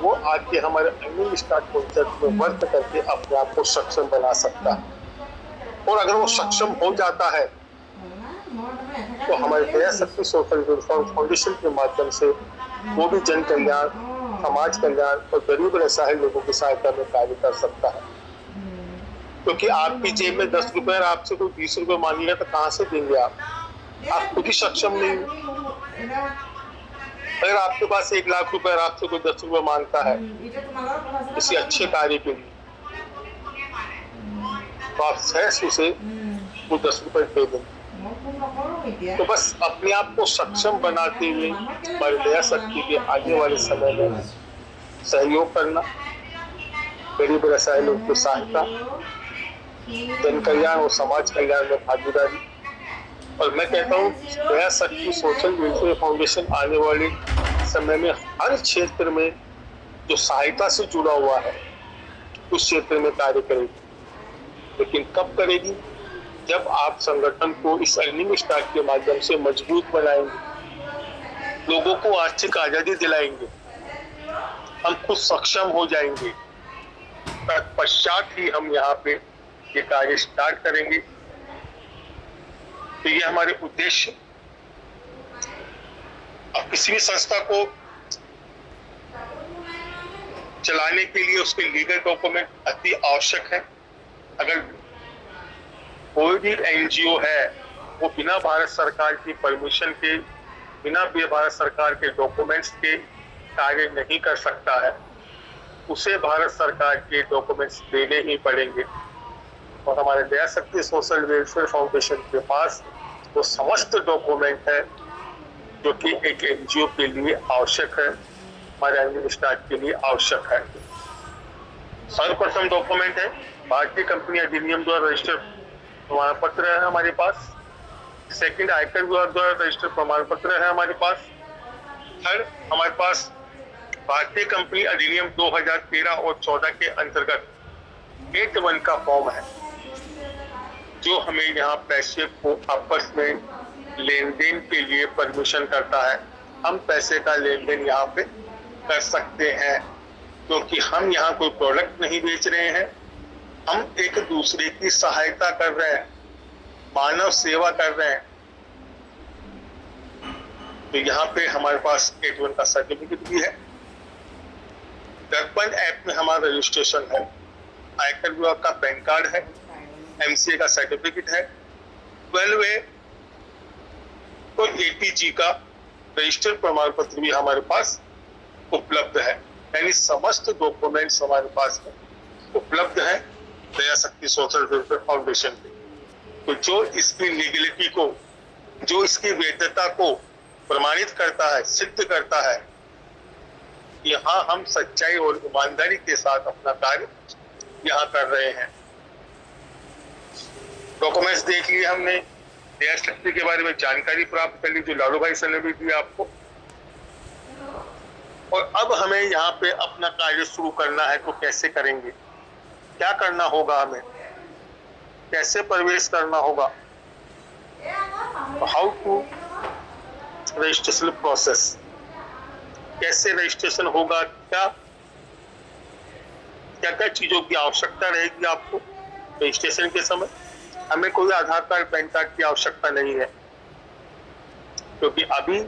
वो आके हमारे अर्निंग स्टार्ट कॉन्सेप्ट में वर्क करके अपने आप को सक्षम बना सकता है। और अगर वो सक्षम हो जाता है तो हमारे दया शक्ति सोशल वेलफेयर फाउंडेशन के माध्यम से वो भी जन कल्याण, समाज कल्याण और गरीब रसाही लोगों की सहायता में कार्य कर सकता है। क्योंकि आपकी जेब में 10 रुपए और आपसे कोई 20 रुपए मांगेगा तो कहाँ से देंगे आप खुद ही सक्षम नहीं। अगर आपके पास 1 लाख रुपए और आपसे कोई 10 रुपए मांगता है किसी अच्छे कार्य के लिए, तो आप सहज उसे वो 10 रुपए दे देंगे। तो बस अपने आप को सक्षम बनाते हुए हमारी दया शक्ति के आने वाले समय में सहयोग करना, गरीब रसाई लोग की सहायता, जन कल्याण और समाज कल्याण में भागीदारी। और मैं कहता हूँ दया शक्ति सोशल वेलफेयर फाउंडेशन आने वाले समय में हर क्षेत्र में जो सहायता से जुड़ा हुआ है उस क्षेत्र में कार्य करेगी। लेकिन कब करेगी? जब आप संगठन को इस अर्निंग स्टार्ट के माध्यम से मजबूत बनाएंगे, लोगों को आर्थिक आजादी दिलाएंगे, हम खुद सक्षम हो जाएंगे, तत्पश्चात ही हम यहाँ पे ये कार्य स्टार्ट करेंगे। तो ये हमारे उद्देश्य। अब किसी भी संस्था को चलाने के लिए उसके लीगल डॉक्यूमेंट अति आवश्यक है। अगर कोई भी एनजीओ है वो बिना भारत सरकार की परमिशन के, बिना भारत सरकार के डॉक्यूमेंट्स के कार्य नहीं कर सकता है, उसे भारत सरकार के डॉक्यूमेंट्स देने ही पड़ेंगे। और हमारे दया शक्ति सोशल वेलफेयर फाउंडेशन के पास वो समस्त डॉक्यूमेंट है जो कि एक एनजीओ के लिए आवश्यक है, हमारे अर्निंग स्टार्ट के लिए आवश्यक है। सर्वप्रथम डॉक्यूमेंट है भारतीय कंपनी अधिनियम द्वारा रजिस्टर्ड प्रमाण पत्र है हमारे पास। सेकंड, आयकर विभाग द्वारा रजिस्टर्ड प्रमाण पत्र है हमारे पास। थर्ड, हमारे पास भारतीय कंपनी अधिनियम 2013 और 14 के अंतर्गत 8(1) का फॉर्म है जो हमें यहाँ पैसे को आपस में लेन देन के लिए परमिशन करता है। हम पैसे का लेन देन यहाँ पे कर सकते हैं क्योंकि हम यहाँ कोई प्रोडक्ट नहीं बेच रहे हैं, हम एक दूसरे की सहायता कर रहे हैं, मानव सेवा कर रहे हैं। तो यहाँ पे हमारे पास 8(1) का सर्टिफिकेट भी है। दर्पण ऐप में हमारा रजिस्ट्रेशन है, आयकर विभाग का पैन कार्ड है, एमसीए का सर्टिफिकेट है, 12A तो एटीजी का रजिस्टर्ड प्रमाण पत्र भी हमारे पास उपलब्ध है। यानी समस्त डॉक्यूमेंट्स हमारे पास उपलब्ध है दया शक्ति सोशल वेलफेयर फाउंडेशन पे। तो जो इसकी लीगलिटी को, जो इसकी वैधता को प्रमाणित करता है, सिद्ध करता है, यहाँ हम सच्चाई और ईमानदारी के साथ अपना कार्य यहाँ कर रहे हैं। डॉक्यूमेंट्स देख लिए हमने, दया शक्ति के बारे में जानकारी प्राप्त कर ली जो लालू भाई सर ने भी दी आपको। और अब हमें यहाँ पे अपना कार्य शुरू करना है तो कैसे करेंगे, क्या करना होगा, हमें कैसे प्रवेश करना होगा, हाउ टू रजिस्ट्रेशन प्रोसेस, कैसे रजिस्ट्रेशन होगा, क्या क्या चीजों की आवश्यकता रहेगी आपको रजिस्ट्रेशन के समय। हमें कोई आधार कार्ड, पैन कार्ड की आवश्यकता नहीं है क्योंकि अभी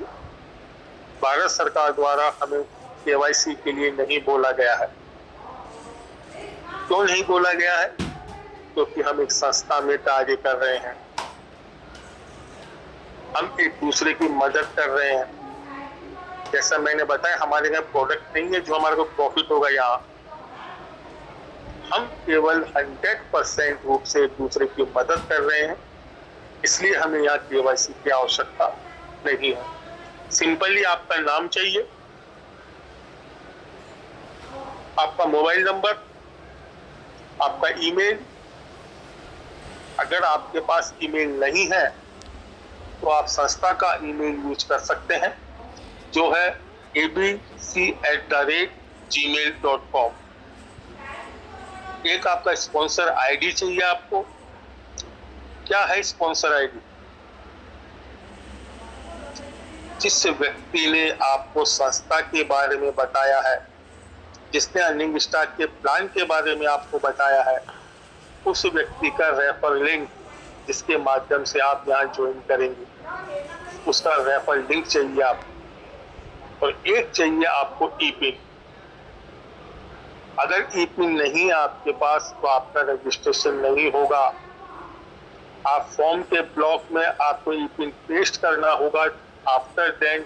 भारत सरकार द्वारा हमें केवाईसी के लिए नहीं बोला गया है। क्यों नहीं बोला गया है? क्योंकि हम एक संस्था में कार्य कर रहे हैं, हम एक दूसरे की मदद कर रहे हैं। जैसा मैंने बताया, हमारे यहाँ प्रोडक्ट नहीं है जो हमारे को प्रॉफिट होगा। यहाँ हम केवल 100% रूप से एक दूसरे की मदद कर रहे हैं, इसलिए हमें यहाँ केवाईसी की आवश्यकता नहीं है। सिंपली आपका नाम चाहिए, आपका मोबाइल नंबर, आपका ईमेल। अगर आपके पास ईमेल नहीं है तो आप संस्था का ईमेल यूज कर सकते हैं जो है abc@gmail.com। एक आपका स्पॉन्सर आईडी चाहिए आपको। क्या है स्पॉन्सर आईडी? जिस व्यक्ति ने आपको संस्था के बारे में बताया है, जिसने अर्निंग स्टार्ट के प्लान के बारे में आपको बताया है, उस व्यक्ति का रेफर लिंक जिसके माध्यम से आप यहाँ ज्वाइन करेंगे, उसका रेफर लिंक चाहिए आपको, और एक चाहिए आपको ई पिन। अगर ई पिन नहीं है आपके पास तो आपका रजिस्ट्रेशन नहीं होगा। आप फॉर्म के ब्लॉक में आपको ई पिन पेस्ट करना होगा, आफ्टर देन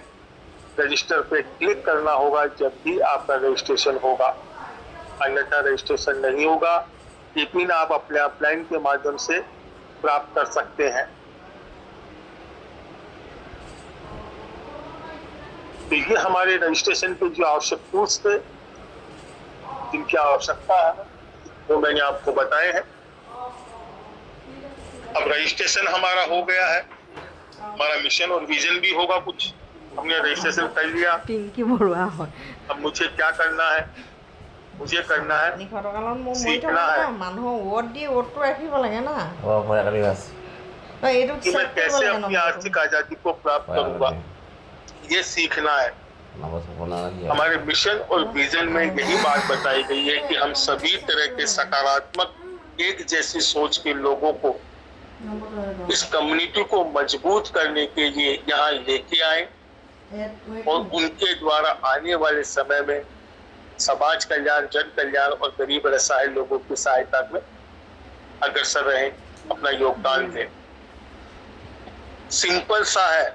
रजिस्टर पे क्लिक करना होगा, जब भी आपका रजिस्ट्रेशन होगा, अन्यथा रजिस्ट्रेशन नहीं होगा। ई पिन आप अपने अपलाइन के माध्यम से प्राप्त कर सकते हैं। तो ये हमारे रजिस्ट्रेशन के जो आवश्यक टूल्स थे, जिनकी आवश्यकता है, वो मैंने आपको बताए हैं। अब रजिस्ट्रेशन हमारा हो गया है, हमारा मिशन और विजन भी होगा कुछ, हमने रजिस्ट्रेशन कर लिया। अब मुझे क्या करना है? मुझे करना है, सीखना है कि मैं कैसे अपनी आर्थिक आजादी को प्राप्त करूंगा, ये सीखना है। हमारे मिशन और विजन में यही बात बताई गई है कि हम सभी तरह के सकारात्मक एक जैसी सोच के लोगों को, इस कम्युनिटी को मजबूत करने के लिए यहाँ लेके आए और उनके द्वारा आने वाले समय में समाज कल्याण, जन कल्याण और गरीब असहाय लोगों की सहायता में अग्रसर रहे, अपना योगदान दें। सिंपल सा है,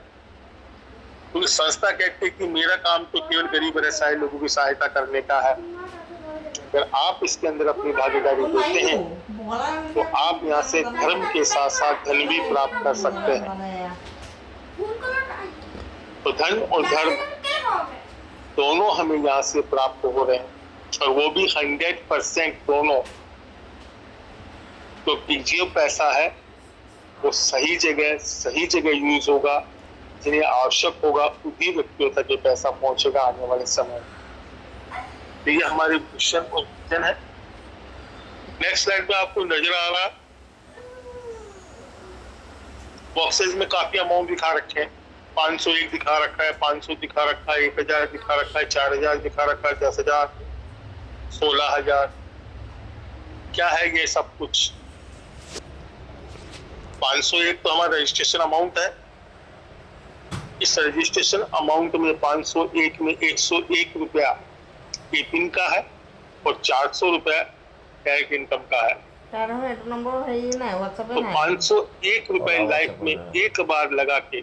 पूरी संस्था कहती है कि मेरा काम तो केवल गरीब असहाय लोगों की सहायता करने का है। अगर आप इसके अंदर अपनी भागीदारी देते हैं तो आप यहाँ से धर्म के साथ साथ धन भी प्राप्त कर सकते हैं। तो धन और धर्म दोनों हमें यहाँ से प्राप्त हो रहे हैं, और वो भी 100% दोनों। तो जो पैसा है वो सही जगह यूज होगा, जिन्हें आवश्यक होगा उन्हीं व्यक्तियों तक ये पैसा पहुंचेगा आने वाले समय में। तो ये हमारे मिशन और विजन है। नेक्स्ट स्लाइड में आपको नजर आ रहा, बॉक्सेस में काफी अमाउंट दिखा रखे हैं। 501 दिखा रखा है, 500 दिखा रखा है, 1000 दिखा रखा है, 4000 दिखा रखा है, 10,000, 16,000। क्या है ये सब कुछ? 501 तो हमारा रजिस्ट्रेशन अमाउंट है। इस रजिस्ट्रेशन अमाउंट में 501 में 101 रुपया ई पिन का है और 400 रुपया डायरेक्ट इनकम का है। तो 501 रुपए लाइफ में एक बार लगा के,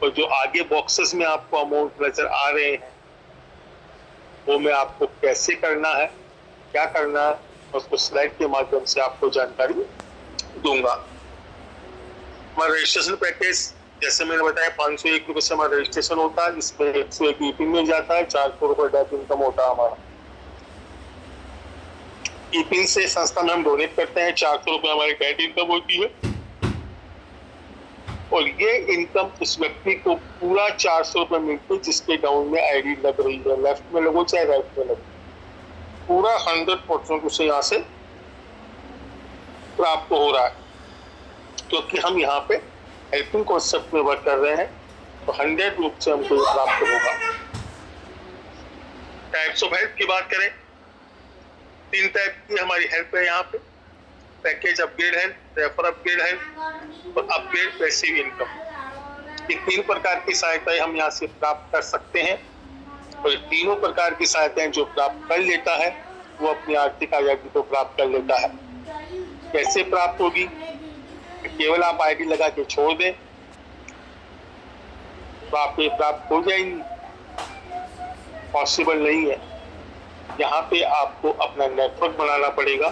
और जो आगे बॉक्सेस में आपको अमाउंट नजर आ रहे हैं वो मैं आपको कैसे करना है, क्या करना है, उसको स्लाइड के माध्यम से आपको जानकारी दूंगा। हमारा रजिस्ट्रेशन पैकेज जैसे मैंने बताया 501 रुपए से हमारा रजिस्ट्रेशन होता है, जिसमें 101 ई पिन मिल जाता है, 400 रुपए डायरेक्ट इनकम होता है हमारा। ई पिन से संस्था में हम डोनेट करते हैं, 400 रुपए हमारी डायरेक्ट इनकम होती है, और ये इनकम उस व्यक्ति को पूरा 400 रुपए मिलती है जिसके डाउन में आईडी लग रही है, लेफ्ट में लगो चाहे राइट में लगो, पूरा 100% उसे यहाँ से प्राप्त हो रहा है। क्योंकि हम यहाँ पे हेल्पिंग कॉन्सेप्ट में वर्क कर रहे हैं, तो 100 रूप से हमको ये प्राप्त होगा। टाइप्स ऑफ हेल्प की बात करें, 3 टाइप की हमारी हेल्प है यहाँ पे। Package upgrade help, refer upgrade help और अपग्रेड पैसिव इनकम। ये 3 प्रकार की सहायताएं हम यहाँ से प्राप्त कर सकते हैं, और ये तीनों प्रकार की सहायताएं जो प्राप्त कर लेता है वो अपनी आर्थिक आजादी को प्राप्त कर लेता है। कैसे प्राप्त होगी? केवल आप आईडी लगा के छोड़ दें तो आप ये प्राप्त हो जाएंगी, पॉसिबल नहीं है। यहाँ पे आपको अपना नेटवर्क बनाना पड़ेगा,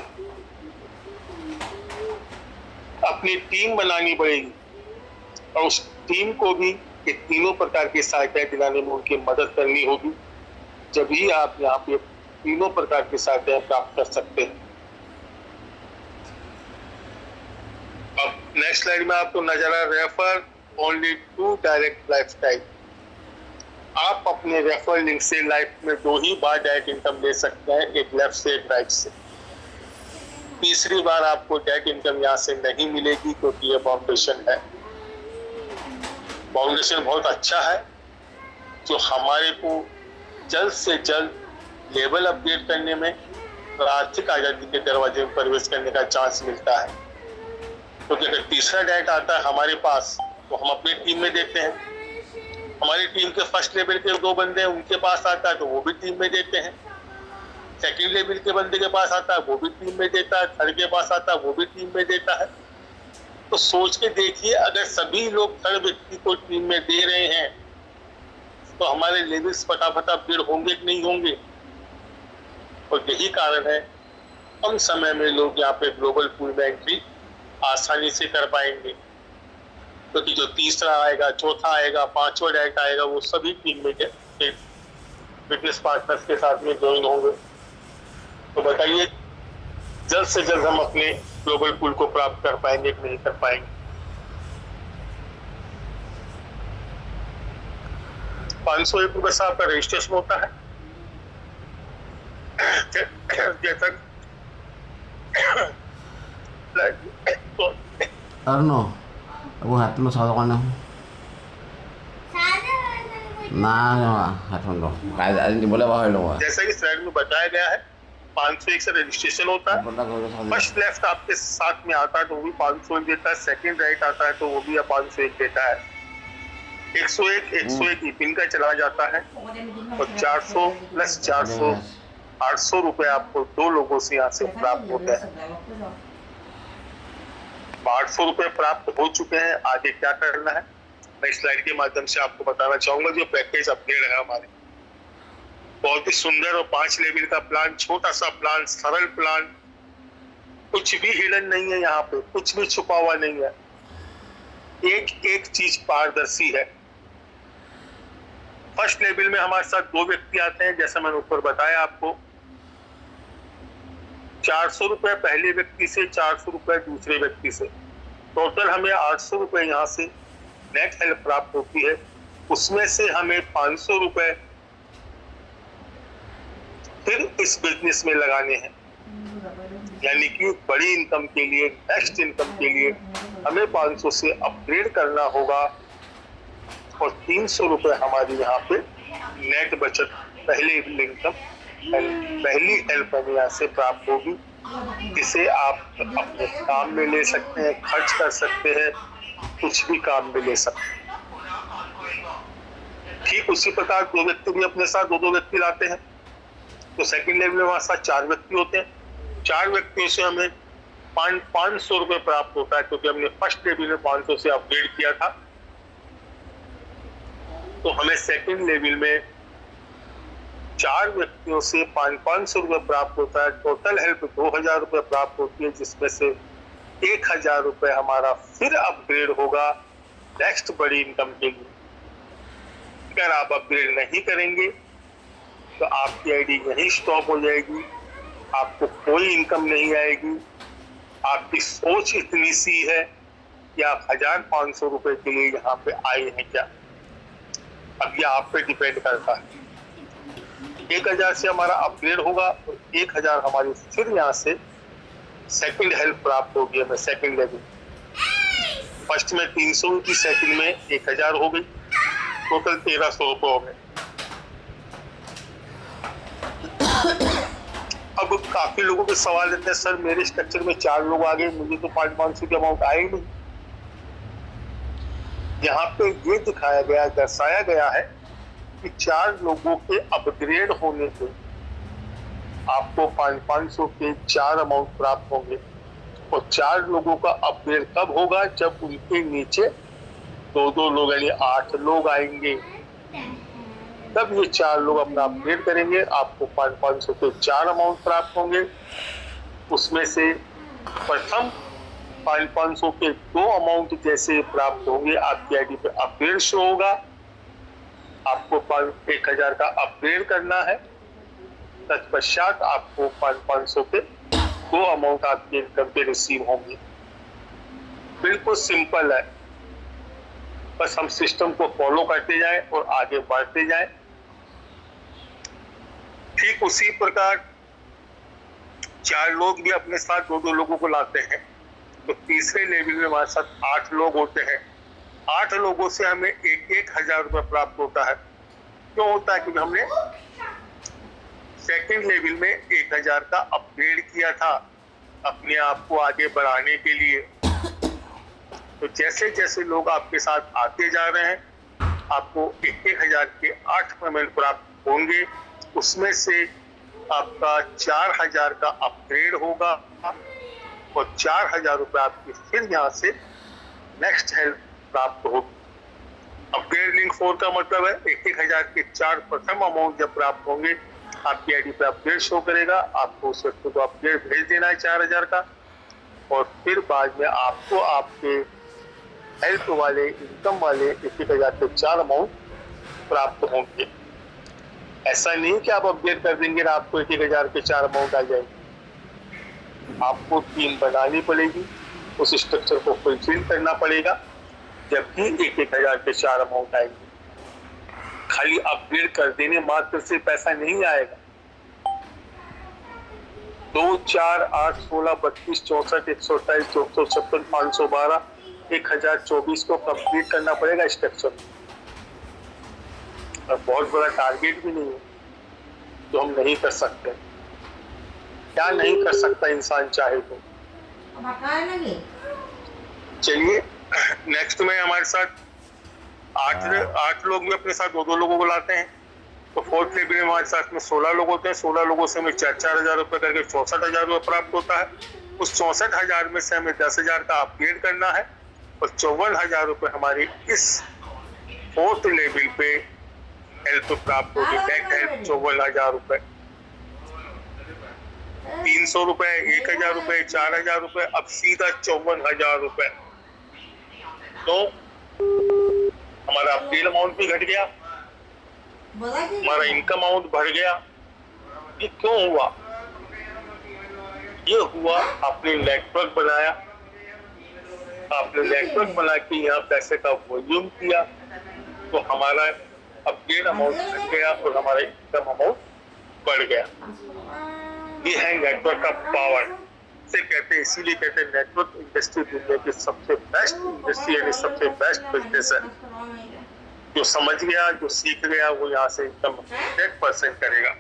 अपनी टीम बनानी पड़ेगी, और उस टीम को भी ये तीनों प्रकार की सहायताएं दिलाने में उनकी मदद करनी होगी, जब ही आप यहाँ पे तीनों प्रकार की सहायताएं प्राप्त कर सकते हैं। अब नेक्स्ट स्लाइड में आपको नजर आ refer only to direct life type. आप अपने रेफर लिंक से लाइफ में 2 ही बार डायरेक्ट इनकम ले सकते हैं, एक लेफ्ट से एक राइट से। तीसरी बार आपको डायरेक्ट इनकम यहाँ से नहीं मिलेगी, क्योंकि ये फाउंडेशन है। फाउंडेशन बहुत अच्छा है जो हमारे को जल्द से जल्द लेवल अपडेट करने में और आर्थिक आजादी के दरवाजे में प्रवेश करने का चांस मिलता है। क्योंकि अगर तीसरा डायरेक्ट आता है हमारे पास तो हम अपनी टीम में देते हैं, हमारी टीम के फर्स्ट लेवल के 2 बंदे हैं उनके पास आता है तो वो भी टीम में देते हैं, सेकंड लेवल के बंदे के पास आता है वो भी टीम में देता है, थर्ड के पास आता है वो भी टीम में देता है। तो सोच के देखिए, अगर सभी लोग थर्ड व्यक्ति को टीम में दे रहे हैं तो हमारे लेवल्स फटाफट अपग्रेड होंगे कि नहीं होंगे। और यही कारण है कम समय में लोग यहाँ पे ग्लोबल पूल में एंट्री आसानी से कर पाएंगे, क्योंकि जो तीसरा आएगा, चौथा आएगा, 5वां डायरेक्ट आएगा, वो सभी टीम में के बिजनेस पार्टनर्स के साथ में ज्वाइन होंगे। तो बताइए जल्द से जल्द हम अपने ग्लोबल पूल को प्राप्त कर पाएंगे कि नहीं कर पाएंगे। 501 रुपये से आपका रजिस्ट्रेशन होता है। जैसा Ano? Buhat mo sa ako na. हाथ में लो बोले बाहर लो। जैसा कि स्लाइड में बताया गया है 501 से रजिस्ट्रेशन होता है। फर्स्ट लेफ्ट आपके साथ में आता है तो वो भी 501 देता है, सेकंड राइट आता है तो वो भी 501 देता है। 101 पिन का चला जाता है और 400 प्लस 400 800 रुपए आपको 2 लोगों से यहाँ से प्राप्त होते हैं। 800 रुपए प्राप्त हो चुके हैं। आगे क्या करना है मैं स्लाइड के माध्यम से आपको बताना चाहूंगा। जो पैकेज अपग्रेड है हमारे, बहुत ही सुंदर और 5 लेवल का प्लान, छोटा सा प्लान, सरल प्लान, कुछ भी हिडन नहीं है यहाँ पे, कुछ भी छुपा हुआ नहीं है, एक एक चीज पारदर्शी है। फर्स्ट लेवल में हमारे साथ 2 व्यक्ति आते हैं, जैसा मैंने ऊपर बताया आपको। 400 रुपए पहले व्यक्ति से, 400 रुपए दूसरे व्यक्ति से, टोटल हमें 800 रुपए यहाँ से नेट हेल्प प्राप्त होती है। उसमें से हमें 500 रुपए फिर इस बिजनेस में लगाने हैं, यानी कि बड़ी इनकम के लिए, नेक्स्ट इनकम के लिए हमें 500 से अपग्रेड करना होगा और 300 रुपए हमारी यहाँ पे नेट बचत, पहली इनकम, पहली हेल्प हमें यहाँ से प्राप्त होगी, जिसे आप अपने काम में ले सकते हैं, खर्च कर सकते हैं, कुछ भी काम में ले सकते हैं। ठीक उसी प्रकार 2 व्यक्ति भी अपने साथ 2 व्यक्ति लाते हैं तो सेकंड लेवल में हमारे साथ 4 व्यक्ति होते हैं। 4 व्यक्तियों से हमें 500 रुपए प्राप्त होता है, क्योंकि हमने फर्स्ट लेवल में 500 से अपग्रेड किया था। तो हमें सेकंड लेवल में 4 व्यक्तियों से 500 रुपए प्राप्त होता है। टोटल हेल्प 2000 रुपए प्राप्त होती है, जिसमें से 1000 रुपए हमारा फिर अपग्रेड होगा नेक्स्ट बड़ी इनकम के लिए। अगर आप अपग्रेड नहीं करेंगे तो आपकी आईडी यहीं स्टॉप हो जाएगी, आपको कोई इनकम नहीं आएगी। आपकी सोच इतनी सी है कि आप 1500 रुपए के लिए यहाँ पे आए हैं क्या, अब ये आप पे डिपेंड करता है। 1000 से हमारा अपग्रेड होगा और 1000 हमारी फिर यहाँ से सेकंड हेल्प प्राप्त होगी हमें, सेकंड लेवल। फर्स्ट में 300 की, सेकंड में 1000 हो गई, टोटल 1300 रुपये हो गए। अब काफी लोगों के सवाल रहते हैं, सर मेरे स्ट्रक्चर में 4 लोग आ गए, मुझे तो 500 की अमाउंट आई नहीं। यहाँ पे ये दिखाया गया, दर्शाया गया है कि 4 लोगों के अपग्रेड होने पे आपको 500 के 4 अमाउंट प्राप्त होंगे। और 4 लोगों का अपग्रेड कब होगा, जब उनके नीचे 2 लोग यानी 8 लोग आएंगे, तब ये 4 लोग अपना अपग्रेड करेंगे। आपको 500 के 4 अमाउंट प्राप्त होंगे। उसमें से प्रथम 500 के 2 अमाउंट जैसे प्राप्त होंगे, आपकी आईडी पे अपग्रेड शो होगा। आपको 1000 का अपग्रेड करना है, तत्पश्चात आपको 500 के 2 अमाउंट आपके इनकम पे रिसीव होंगे। बिल्कुल सिंपल है, बस हम सिस्टम को फॉलो करते जाएं और आगे बढ़ते जाएं। ठीक उसी प्रकार 4 लोग भी अपने साथ 2 लोगों को लाते हैं, तो तीसरे लेवल में हमारे साथ 8 लोग होते हैं। 8 लोगों से हमें 1000 रुपये प्राप्त होता है। क्यों होता है? क्योंकि हमने सेकंड सेकंड लेवल में 1000 का अपग्रेड किया था अपने आप को आगे बढ़ाने के लिए। तो जैसे जैसे लोग आपके साथ आते जा रहे हैं आपको 1000 के 8 पेमेंट प्राप्त होंगे। उसमें से आपका 4000 का अपग्रेड होगा और 4000 रुपये आपकी फिर यहाँ से नेक्स्ट हेल्प प्राप्त होगी। अपग्रेड लिंक 4 का मतलब है 1000 के 4 प्रथम अमाउंट जब प्राप्त होंगे आपकी आईडी पे अपग्रेड शो करेगा, आपको उस व्यक्ति को अपग्रेड भेज देना है 4000 का, और फिर बाद में आपको आपके हेल्प वाले इनकम वाले 1000 के 4 अमाउंट प्राप्त होंगे। ऐसा नहीं कि आप अपग्रेड कर देंगे ना आपको 1000 के 4 अमाउंट आ जाएंगे। आपको टीम बनानी पड़ेगी, उस स्ट्रक्चर को फुलफिल करना पड़ेगा, जबकि 1000 के 4 अमाउंट आएंगे। खाली अपग्रेड कर देने मात्र से पैसा नहीं आएगा। 2, 4, 8, 16, 32, 64, 128, 256, 512, 1024 को कंप्लीट करना पड़ेगा स्ट्रक्चर। और बहुत बड़ा टारगेट भी नहीं है जो हम नहीं कर सकते। क्या नहीं कर सकता इंसान चाहे तो। चलिए नेक्स्ट में हमारे साथ 8 लोग भी अपने साथ 2-2 लोगों को लाते हैं। तो फोर्थ लेवल में हमारे साथ में 16 लोग होते हैं। 16 लोगों से हमें 4-4000 रुपये करके 64,000 रुपये प्राप्त होता है। उस 64,000 में से हमें 10,000 का अपग्रेड करना है और 54,000 रुपये हमारी इस फोर्थ लेवल पे हेल्प प्राप्त होगी। नेट हेल्प 54,000 रुपये, 300 रुपये, 1,000 रुपये, 4,000 रुपये, अब सीधा 54,000 रुपये। तो हमारा अपग्रेड अमाउंट भी घट गया, हमारा इनकम अमाउंट बढ़ गया। ये क्यों हुआ? ये हुआ आपने नेटवर्क बनाया, आपने नेटवर्क बना के यहाँ पैसे का वॉल्यूम किया, तो हमारा अपग्रेड अमाउंट घट गया और हमारा इनकम अमाउंट बढ़ गया। ये है नेटवर्क का पावर। से कहते हैं, इसीलिए कहते हैं नेटवर्क इंडस्ट्री दुनिया की सबसे बेस्ट इंडस्ट्री यानी सबसे बेस्ट बिजनेस है। जो समझ गया, जो सीख गया, वो यहाँ से इनकम 100% करेगा।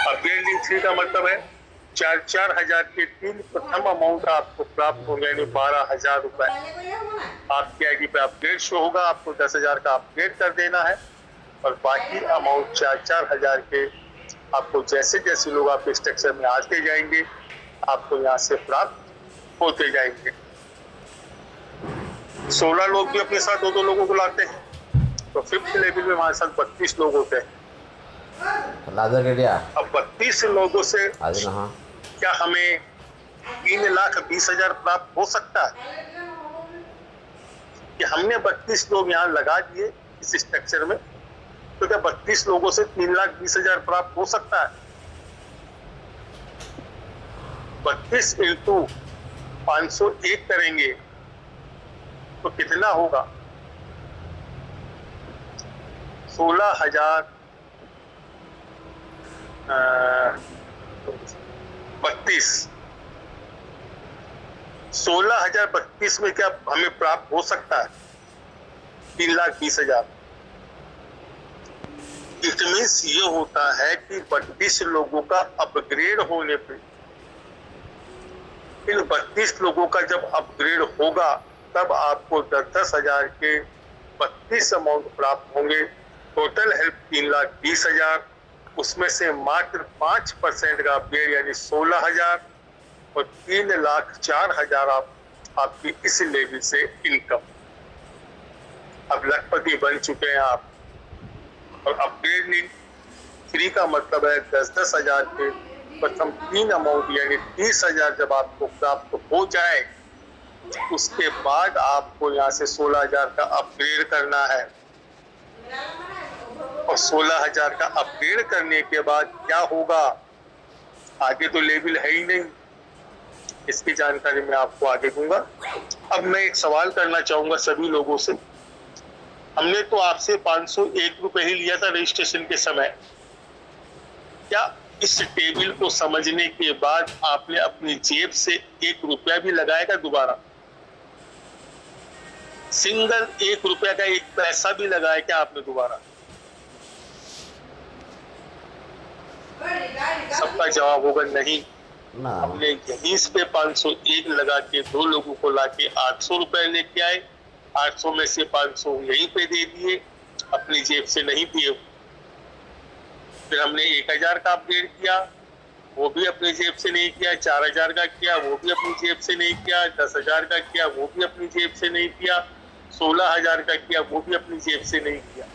अपग्रेड लिंक 3 का मतलब है 4,000 के 3 प्रथम अमाउंट आपको प्राप्त होंगे यानी 12,000 रुपए आपकी आईडी पे अपग्रेड शो होगा। आपको 10,000 का अपग्रेड कर देना है और बाकी अमाउंट 4,000 के आपको जैसे जैसे लोग आपके स्ट्रक्चर में आते जाएंगे आपको यहाँ से प्राप्त होते जाएंगे। 16 लोग भी अपने साथ 2-2 लोगों को लाते हैं। तो फिफ्थ लेवल में हमारे साथ 32 लोग होते हैं। अब 32 लोगों से क्या हमें 3,20,000 प्राप्त हो सकता है? कि हमने 32 लोग यहाँ लगा दिए इस स्ट्रक्चर में, तो क्या 32 लोगों से 3,20,000 प्राप्त हो सकता है? 32 × 501 करेंगे तो कितना होगा? 16,000 32 16,032 में क्या हमें प्राप्त हो सकता है 3,20,000? इट मीन्स ये होता है कि 32 लोगों का अपग्रेड होने पे, इन 32 लोगों का जब अपग्रेड होगा तब आपको 10,000 के 32 अमाउंट प्राप्त होंगे। टोटल हेल्प 3,20,000, उसमें से मात्र 5% का अपग्रेड यानी 16,000 और 3,04,000 आपकी इस लेवल से इनकम। अब लखपति बन चुके हैं आप। और अपग्रेड लिंक 3 का मतलब है 10,000 के प्रथम 3 अमाउंट यानी 30,000 जब आपको प्राप्त हो जाए उसके बाद आपको यहाँ से 16,000 का अपग्रेड करना है। और 16,000 का अपग्रेड करने के बाद क्या होगा? आगे तो लेवल है ही नहीं, इसकी जानकारी मैं आपको आगे दूंगा। अब मैं एक सवाल करना चाहूंगा सभी लोगों से। हमने तो आपसे 501 रुपए ही लिया था रजिस्ट्रेशन के समय। क्या इस टेबल को समझने के बाद आपने अपनी जेब से 1 रुपया भी लगाएगा दोबारा? सिंगल 1 रुपया का 1 पैसा भी लगाया क्या आपने दोबारा? सबका जवाब होगा नहीं। ना हमने यहीं पे 501 लगा के 2 लोगों को लाके 800 रुपए लेके आए। 800 में से 500 यहीं पे दे दिए, अपनी जेब से नहीं दिए। फिर हमने 1000 का अपग्रेड किया, वो भी अपनी जेब से नहीं किया। 4000 का किया, वो भी अपनी जेब से नहीं किया। 10,000 का किया, वो भी अपनी जेब से नहीं किया। 16,000 का किया, वो भी अपनी जेब से नहीं किया।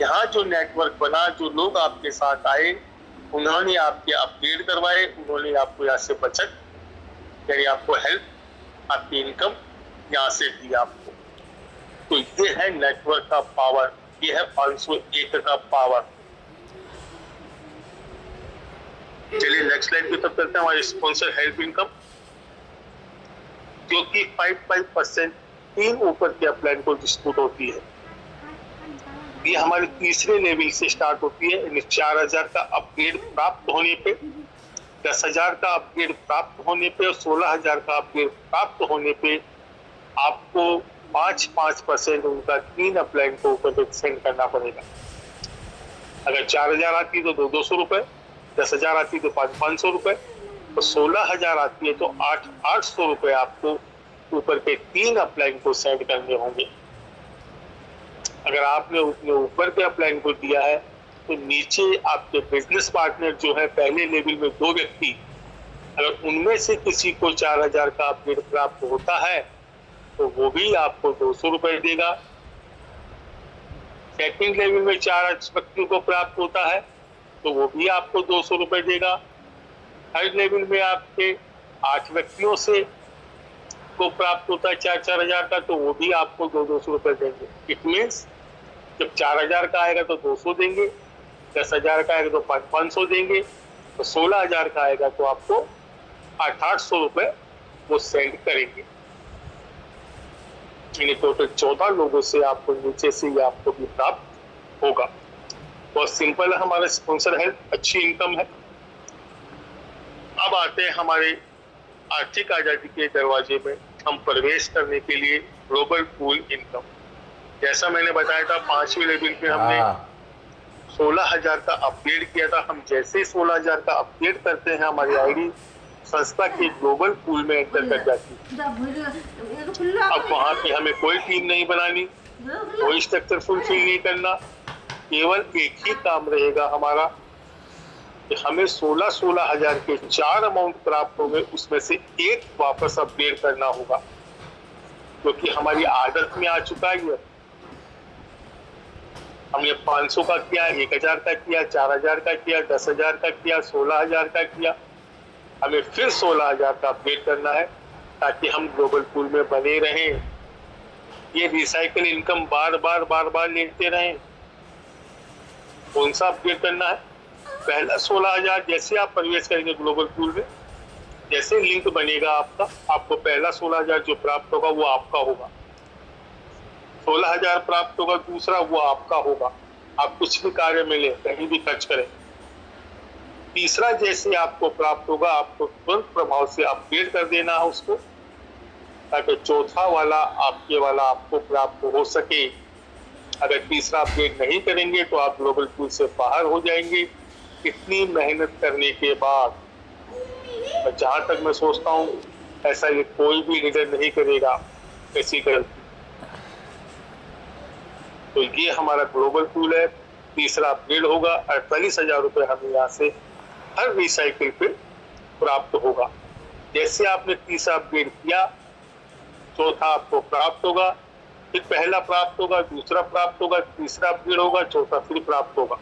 यहाँ जो नेटवर्क बना, जो लोग आपके साथ आए, उन्होंने आपके अपग्रेड करवाए, उन्होंने आपको यहाँ से बचत यानी आपको हेल्प, आपकी इनकम यहाँ से दी आपको। तो ये है नेटवर्क का पावर, ये है 501 का पावर। चलिए नेक्स्ट स्लाइड की तरफ चलते हैं। हमारे स्पॉन्सर हेल्प इनकम, जो कि 5% 3 ऊपर के अपलाइन को डिस्ट्रीब्यूट होती है। ये हमारे तीसरे लेवल से स्टार्ट होती है, यानी 4000 का अपग्रेड प्राप्त होने पे, 10,000 का अपग्रेड प्राप्त होने पे और 16,000 का अपग्रेड प्राप्त होने पे आपको 5% उनका 3 अपलाइन को ऊपर सेंड करना पड़ेगा। अगर 4000 आती है तो 200 रुपए, 10,000 आती है तो 500 रुपए, तो 16,000 आती है तो 800 रुपए आपको ऊपर के 3 अपलाइन को सेंड करने होंगे। अगर आपने उतने ऊपर के अपलाइन को दिया है तो नीचे आपके बिजनेस पार्टनर जो है पहले लेवल में 2 व्यक्ति, अगर उनमें से किसी को 4000 का अपग्रेड प्राप्त होता है तो वो भी आपको 200 रुपए देगा। सेकंड लेवल में 4 व्यक्तियों को प्राप्त होता है तो वो भी आपको 200 रुपए देगा। थर्ड लेवल में आपके 8 व्यक्तियों से को प्राप्त होता है 4-4 हजार का, तो वो भी आपको 200 रुपए देंगे। इट मीन्स जब 4000 का आएगा तो 200 देंगे, 10,000 का आएगा तो 500 देंगे, तो 16,000 का आएगा तो आपको 800 रुपए वो सेंड करेंगे। यानी टोटल 14 लोगों से आपको नीचे से ये आपको भी प्राप्त होगा। बहुत सिंपल है हमारा स्पॉन्सर हेल्प, अच्छी इनकम है। अब आते हैं हमारे आर्थिक आजादी के दरवाजे में हम प्रवेश करने के लिए ग्लोबल पूल इनकम। जैसा मैंने बताया था 5वें लेवल पे हमने 16,000 का अपग्रेड किया था। हम जैसे 16,000 का अपग्रेड करते हैं हमारी आईडी संस्था के ग्लोबल पूल में एंटर कर जाती है। अब वहां पे हमें कोई टीम नहीं बनानी, कोई स्ट्रक्चर फुलफिल नहीं करना, केवल एक ही काम रहेगा हमारा कि हमें 16,000 के 4 अमाउंट प्राप्त हो गए, उसमें से एक वापस अपग्रेड करना होगा, क्योंकि हमारी आदत में आ चुका है। हमने 500 का किया, 1000 का किया, 4000 का किया, 10,000 का किया, 16,000 का किया, हमें फिर 16,000 का अपग्रेड करना है ताकि हम ग्लोबल पूल में बने रहें। ये रिसाइकल इनकम बार बार लेते रहें। कौन सा अपग्रेड करना है? पहला 16,000 जैसे आप प्रवेश करेंगे ग्लोबल पूल में, जैसे लिंक बनेगा आपका, आपको पहला 16,000 जो प्राप्त होगा वो आपका होगा। 16,000 प्राप्त होगा, दूसरा वो आपका होगा। आप कुछ भी कार्य में ले, कहीं भी खर्च करें। तीसरा जैसे आपको प्राप्त होगा, आपको तुरंत प्रभाव से अपग्रेड कर देना है उसको, ताकि चौथा वाला आपके वाला आपको प्राप्त हो सके। अगर तीसरा अपग्रेड नहीं करेंगे तो आप ग्लोबल पूल से बाहर हो जाएंगे। इतनी मेहनत करने के बाद, जहां तक मैं सोचता हूँ ऐसा ये कोई भी लीडर नहीं करेगा ऐसी गलती। तो ये हमारा ग्लोबल पूल है। तीसरा अपग्रेड होगा, 48,000 रुपए हमें यहाँ से हर रिसाइकिल पे प्राप्त होगा। जैसे आपने तीसरा अपग्रेड किया, चौथा आपको प्राप्त होगा, फिर पहला प्राप्त होगा, दूसरा प्राप्त होगा, तीसरा अपग्रेड होगा, चौथा फिर प्राप्त होगा।